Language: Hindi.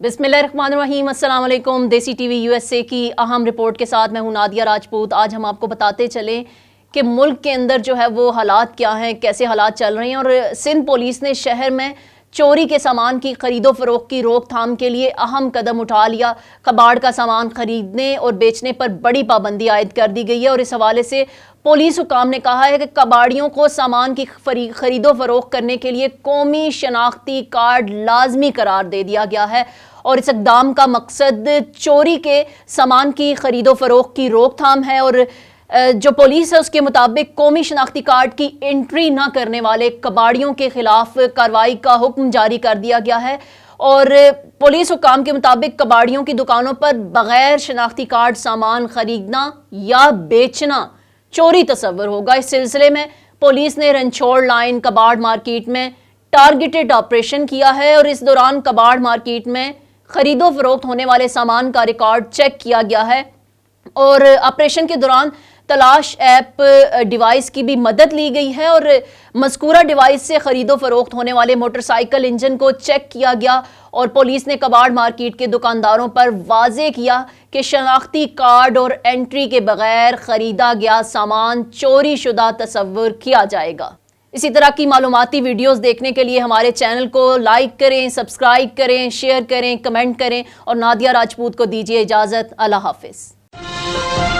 बिस्मिल्लाहिर्रहमानिर्रहीम, अस्सलाम वालेकुम। देसी टीवी यूएसए की अहम रिपोर्ट के साथ मैं हूं नादिया राजपूत। आज हम आपको बताते चलें कि मुल्क के अंदर जो है वो हालात क्या हैं, कैसे हालात चल रहे हैं। और सिंध पुलिस ने शहर में चोरी के सामान की खरीदो फरोख्त की रोकथाम के लिए अहम कदम उठा लिया। कबाड़ का सामान खरीदने और बेचने पर बड़ी पाबंदी आयद कर दी गई है और इस हवाले से पुलिस हुकाम ने कहा है कि कबाड़ियों को सामान की खरीदो फरोख्त करने के लिए कौमी शनाख्ती कार्ड लाजमी करार दे दिया गया है। और इस इक़दाम का मकसद चोरी के सामान की खरीदो फरोख्त की रोकथाम है। और जो पुलिस है उसके मुताबिक कौमी शनाख्ती कार्ड की एंट्री न करने वाले कबाड़ियों के खिलाफ कार्रवाई का हुक्म जारी कर दिया गया है। और पुलिस हुकाम के मुताबिक कबाड़ियों की दुकानों पर बगैर शनाख्ती कार्ड सामान खरीदना या बेचना चोरी तस्वर होगा। इस सिलसिले में पुलिस ने रंछोड़ लाइन कबाड़ मार्केट में टारगेटेड ऑपरेशन किया है और इस दौरान कबाड़ मार्केट में खरीदो फरोख्त होने वाले सामान का रिकॉर्ड चेक किया गया है। और ऑपरेशन के दौरान तलाश ऐप डिवाइस की भी मदद ली गई है और मज़कूरा डिवाइस से खरीदो फरोख्त होने वाले मोटरसाइकिल इंजन को चेक किया गया। और पुलिस ने कबाड़ मार्केट के दुकानदारों पर वाज़े किया कि शनाख्ती कार्ड और एंट्री के बगैर खरीदा गया सामान चोरी शुदा तस्वर किया जाएगा। इसी तरह की मालूमाती वीडियोस देखने के लिए हमारे चैनल को लाइक करें, सब्सक्राइब करें, शेयर करें, कमेंट करें और नादिया राजपूत को दीजिए इजाज़त। अल्लाह हाफिज़।